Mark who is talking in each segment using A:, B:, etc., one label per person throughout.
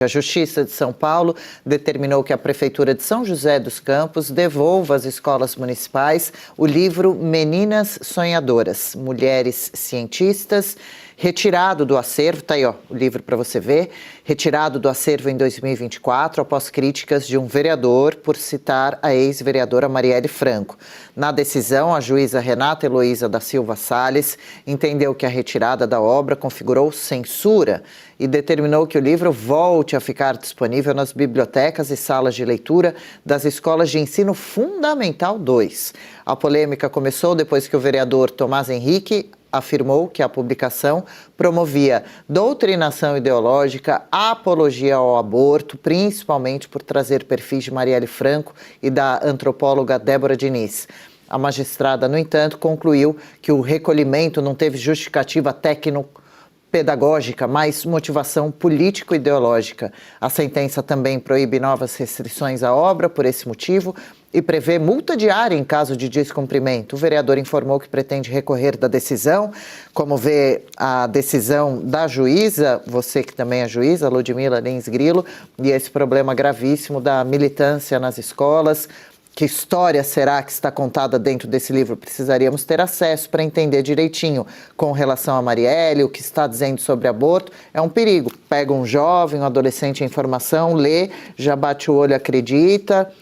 A: A Justiça de São Paulo determinou que a Prefeitura de São José dos Campos devolva às escolas municipais o livro Meninas Sonhadoras, Mulheres Cientistas, retirado do acervo, tá aí ó, o livro para você ver, retirado do acervo em 2024 após críticas de um vereador por citar a ex-vereadora Marielle Franco. Na decisão, a juíza Renata Heloísa da Silva Salles entendeu que a retirada da obra configurou censura e determinou que o livro volte a ficar disponível nas bibliotecas e salas de leitura das escolas de ensino fundamental 2. A polêmica começou depois que o vereador Tomás Henrique afirmou que a publicação promovia doutrinação ideológica, apologia ao aborto, principalmente por trazer perfis de Marielle Franco e da antropóloga Débora Diniz. A magistrada, no entanto, concluiu que o recolhimento não teve justificativa técnico-pedagógica, mas motivação político-ideológica. A sentença também proíbe novas restrições à obra por esse motivo e prevê multa diária em caso de descumprimento. O vereador informou que pretende recorrer da decisão. Como vê a decisão da juíza, você que também é juíza, Ludmila Lins Grilo, e esse problema gravíssimo da militância nas escolas. Que história será que está contada dentro desse livro? Precisaríamos ter acesso para entender direitinho com relação a Marielle, o que está dizendo sobre aborto. É um perigo. Pega um jovem, um adolescente a informação, lê, já bate o olho, acredita,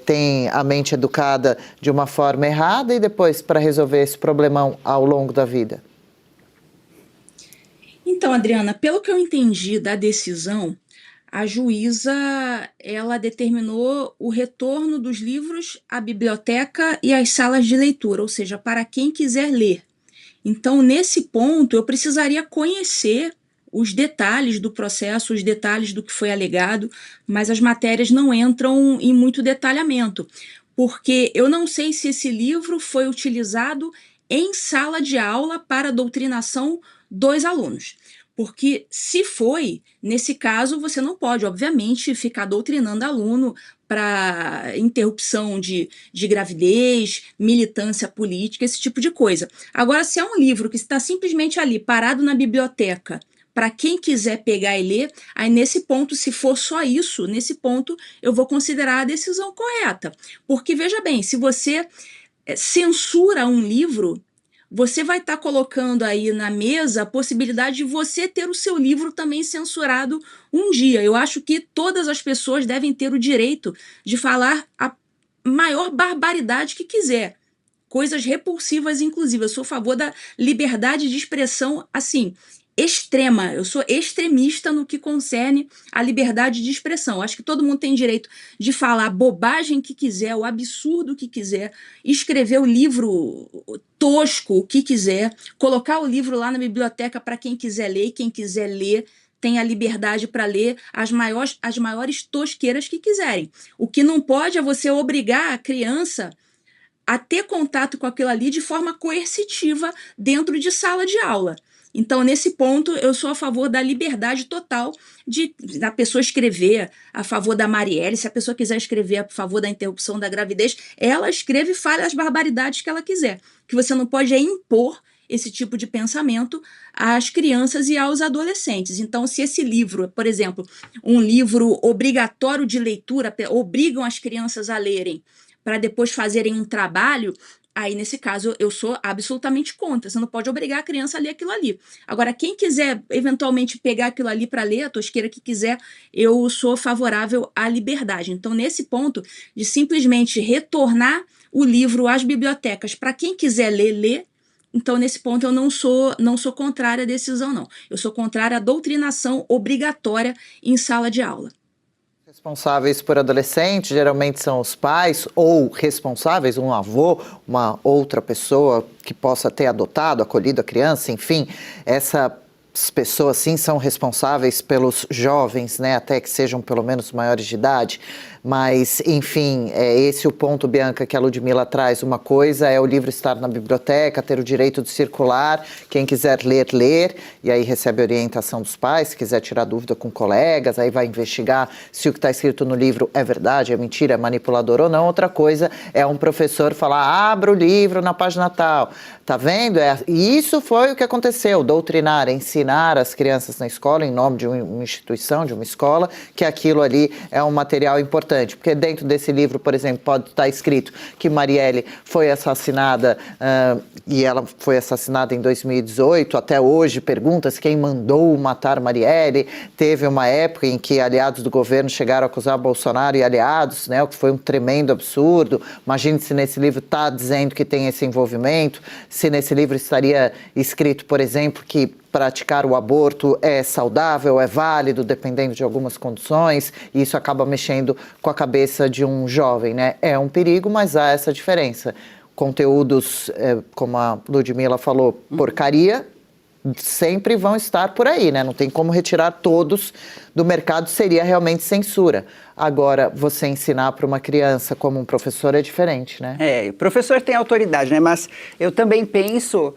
A: tem a mente educada de uma forma errada e depois para resolver esse problemão ao longo da vida.
B: Então, Adriana, pelo que eu entendi da decisão, a juíza, ela determinou o retorno dos livros à biblioteca e às salas de leitura, ou seja, para quem quiser ler. Então, nesse ponto, eu precisaria conhecer os detalhes do processo, os detalhes do que foi alegado, mas as matérias não entram em muito detalhamento, porque eu não sei se esse livro foi utilizado em sala de aula para doutrinação dos alunos. Porque se foi, nesse caso, você não pode, obviamente, ficar doutrinando aluno para interrupção de gravidez, militância política, esse tipo de coisa. Agora, se é um livro que está simplesmente ali, parado na biblioteca, para quem quiser pegar e ler, aí nesse ponto, se for só isso, nesse ponto eu vou considerar a decisão correta. Porque, veja bem, se você censura um livro, você vai estar colocando aí na mesa a possibilidade de você ter o seu livro também censurado um dia. Eu acho que todas as pessoas devem ter o direito de falar a maior barbaridade que quiser. Coisas repulsivas, inclusive. Eu sou a favor da liberdade de expressão, assim, extrema. Eu sou extremista no que concerne a liberdade de expressão. Acho que todo mundo tem direito de falar a bobagem que quiser, o absurdo que quiser, escrever o livro tosco, o que quiser, colocar o livro lá na biblioteca para quem quiser ler, e quem quiser ler tem a liberdade para ler as maiores tosqueiras que quiserem. O que não pode é você obrigar a criança a ter contato com aquilo ali de forma coercitiva dentro de sala de aula. Então, nesse ponto, eu sou a favor da liberdade total da pessoa escrever a favor da Marielle. Se a pessoa quiser escrever a favor da interrupção da gravidez, ela escreve e fala as barbaridades que ela quiser. O que você não pode é impor esse tipo de pensamento às crianças e aos adolescentes. Então, se esse livro, por exemplo, um livro obrigatório de leitura, obrigam as crianças a lerem para depois fazerem um trabalho, aí, nesse caso, eu sou absolutamente contra. Você não pode obrigar a criança a ler aquilo ali. Agora, quem quiser, eventualmente, pegar aquilo ali para ler, a tosqueira que quiser, eu sou favorável à liberdade. Então, nesse ponto, de simplesmente retornar o livro às bibliotecas para quem quiser ler, ler. Então, nesse ponto, eu não sou contrária à decisão, não. Eu sou contrária à doutrinação obrigatória em sala de aula.
A: Responsáveis por adolescentes geralmente são os pais ou responsáveis, um avô, uma outra pessoa que possa ter adotado, acolhido a criança, enfim, essas pessoas sim são responsáveis pelos jovens, né, até que sejam pelo menos maiores de idade. Mas, enfim, é esse o ponto, Bianca, que a Ludmila traz. Uma coisa é o livro estar na biblioteca, ter o direito de circular, quem quiser ler, ler, e aí recebe orientação dos pais, se quiser tirar dúvida com colegas, aí vai investigar se o que está escrito no livro é verdade, é mentira, é manipulador ou não. Outra coisa é um professor falar, abra o livro na página tal. Tá vendo? E isso foi o que aconteceu, doutrinar, ensinar ensinar as crianças na escola, em nome de uma instituição, de uma escola, que aquilo ali é um material importante. Porque dentro desse livro, por exemplo, pode estar escrito que Marielle foi assassinada, e ela foi assassinada em 2018, até hoje pergunta-se quem mandou matar Marielle. Teve uma época em que aliados do governo chegaram a acusar Bolsonaro e aliados, né, o que foi um tremendo absurdo. Imagine se nesse livro está dizendo que tem esse envolvimento, se nesse livro estaria escrito, por exemplo, que praticar o aborto é saudável, é válido, dependendo de algumas condições, e isso acaba mexendo com a cabeça de um jovem, né? É um perigo, mas há essa diferença. Conteúdos, como a Ludmila falou, porcaria, sempre vão estar por aí, né? Não tem como retirar todos do mercado, seria realmente censura. Agora, você ensinar para uma criança como um professor é diferente, né?
C: O professor tem autoridade, né? Mas eu também penso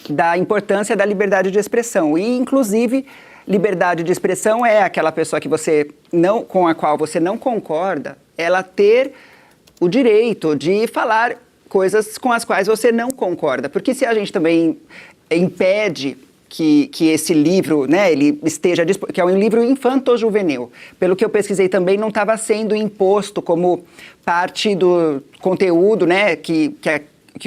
C: da importância da liberdade de expressão. E, inclusive, liberdade de expressão é aquela pessoa que com a qual você não concorda, ela ter o direito de falar coisas com as quais você não concorda. Porque se a gente também impede que esse livro, né, ele esteja disponível, que é um livro infanto-juvenil. Pelo que eu pesquisei também, não estava sendo imposto como parte do conteúdo, né, que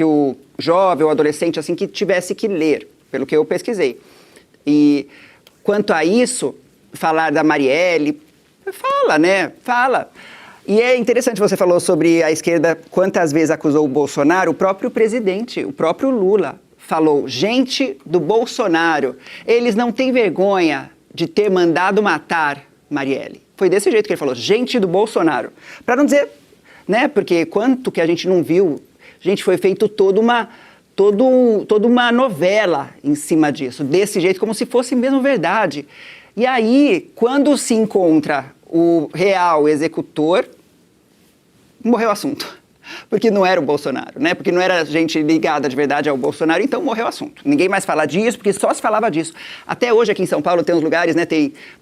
C: o jovem ou adolescente assim que tivesse que ler, pelo que eu pesquisei. E quanto a isso, falar da Marielle, fala, né? Fala. E é interessante, você falou sobre a esquerda, quantas vezes acusou o Bolsonaro, o próprio presidente, o próprio Lula, falou, gente do Bolsonaro, eles não têm vergonha de ter mandado matar Marielle. Foi desse jeito que ele falou, gente do Bolsonaro. Para não dizer, né, porque quanto que a gente não viu, gente, foi feito toda uma novela em cima disso, desse jeito, como se fosse mesmo verdade. E aí, quando se encontra o real executor, morreu o assunto. Porque não era o Bolsonaro, né? Porque não era gente ligada de verdade ao Bolsonaro, então morreu o assunto. Ninguém mais fala disso, porque só se falava disso. Até hoje aqui em São Paulo tem uns lugares, né?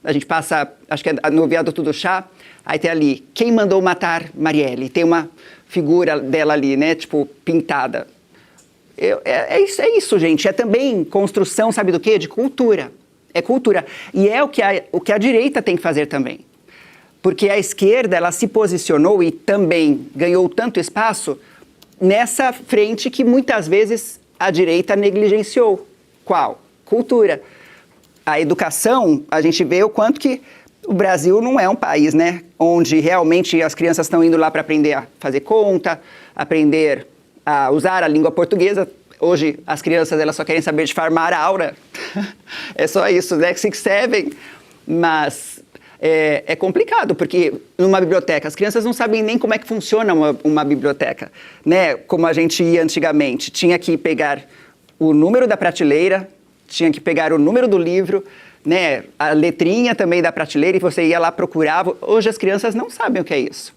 C: A gente passa, acho que é no Viaduto do Chá, aí tem ali, quem mandou matar Marielle? Tem uma figura dela ali, né? Tipo, pintada. É isso, gente. É também construção, sabe do quê? De cultura. É cultura. E é o que a direita tem que fazer também. Porque a esquerda, ela se posicionou e também ganhou tanto espaço nessa frente que muitas vezes a direita negligenciou. Qual? Cultura. A educação, a gente vê o quanto que o Brasil não é um país, né, onde realmente as crianças estão indo lá para aprender a fazer conta, aprender a usar a língua portuguesa. Hoje as crianças, elas só querem saber de farmar aura. É só isso, né, 6, 7, mas é complicado, porque numa biblioteca, as crianças não sabem nem como é que funciona uma biblioteca, né? Como a gente ia antigamente, tinha que pegar o número da prateleira, tinha que pegar o número do livro, né? A letrinha também da prateleira, e você ia lá, procurava. Hoje as crianças não sabem o que é isso,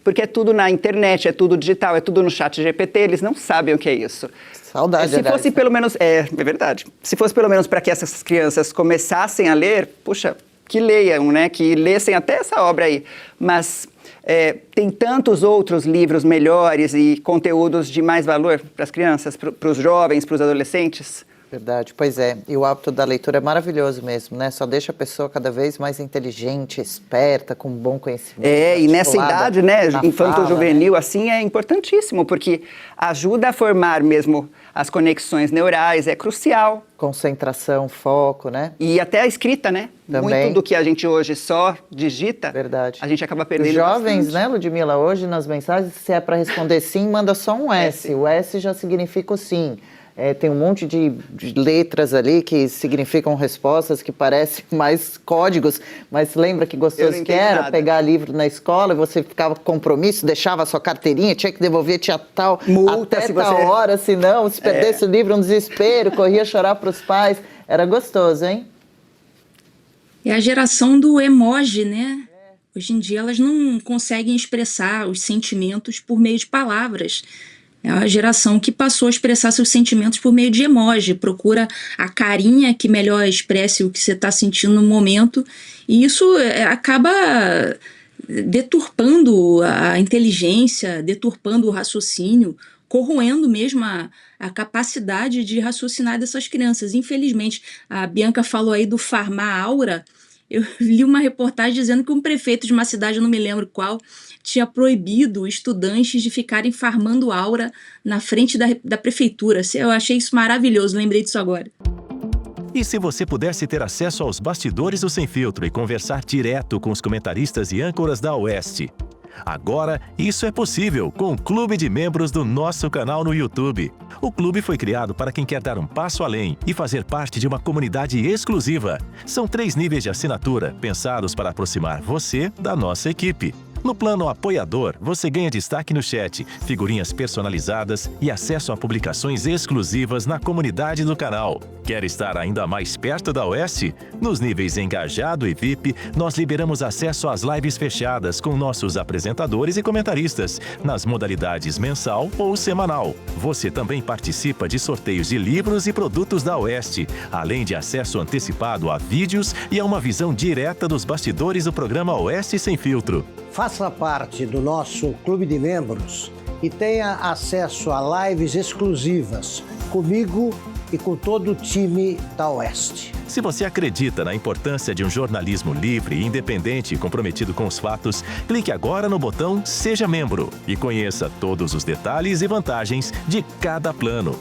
C: porque é tudo na internet, é tudo digital, é tudo no chat GPT, eles não sabem o que é isso.
A: Saudade,
C: Se fosse pelo menos, é verdade, se fosse pelo menos para que essas crianças começassem a ler, puxa, que leiam, né? Que lessem até essa obra aí. Mas tem tantos outros livros melhores e conteúdos de mais valor para as crianças, para os jovens, para os adolescentes.
A: Verdade, pois é. E o hábito da leitura é maravilhoso mesmo, né? Só deixa a pessoa cada vez mais inteligente, esperta, com bom conhecimento.
C: E nessa idade, né, infanto-juvenil,
A: né?
C: assim, é importantíssimo, porque ajuda a formar mesmo as conexões neurais, é crucial.
A: Concentração, foco, né?
C: E até a escrita, né?
A: Também.
C: Muito do que a gente hoje só digita,
A: verdade,
C: a gente acaba perdendo.
A: Os jovens,
C: bastante.
A: né, Ludmila, hoje nas mensagens, se é para responder sim, manda só um S. O S já significa o sim. Tem um monte de letras ali que significam respostas que parecem mais códigos, mas lembra que gostoso que era
C: nada.
A: pegar livro na escola e você ficava com compromisso, deixava a sua carteirinha, tinha que devolver, tinha tal,
C: multa,
A: até
C: se
A: tal
C: você...
A: hora, senão, se perdesse o livro, um desespero, corria chorar para os pais. Era gostoso, hein?
B: É a geração do emoji, né? Hoje em dia elas não conseguem expressar os sentimentos por meio de palavras. É a geração que passou a expressar seus sentimentos por meio de emoji. Procura a carinha que melhor expresse o que você está sentindo no momento. E isso acaba deturpando a inteligência, deturpando o raciocínio, corroendo mesmo a capacidade de raciocinar dessas crianças. Infelizmente, a Bianca falou aí do farmar aura. Eu li uma reportagem dizendo que um prefeito de uma cidade, eu não me lembro qual, tinha proibido estudantes de ficarem farmando aura na frente da prefeitura. Eu achei isso maravilhoso, lembrei disso agora.
D: E se você pudesse ter acesso aos bastidores do Sem Filtro e conversar direto com os comentaristas e âncoras da Oeste? Agora, isso é possível com o Clube de Membros do nosso canal no YouTube. O clube foi criado para quem quer dar um passo além e fazer parte de uma comunidade exclusiva. São 3 níveis de assinatura, pensados para aproximar você da nossa equipe. No plano apoiador, você ganha destaque no chat, figurinhas personalizadas e acesso a publicações exclusivas na comunidade do canal. Quer estar ainda mais perto da Oeste? Nos níveis Engajado e VIP, nós liberamos acesso às lives fechadas com nossos apresentadores e comentaristas, nas modalidades mensal ou semanal. Você também participa de sorteios de livros e produtos da Oeste, além de acesso antecipado a vídeos e a uma visão direta dos bastidores do programa Oeste Sem Filtro.
E: Faça parte do nosso clube de membros e tenha acesso a lives exclusivas comigo e com todo o time da Oeste.
D: Se você acredita na importância de um jornalismo livre, independente e comprometido com os fatos, clique agora no botão Seja Membro e conheça todos os detalhes e vantagens de cada plano.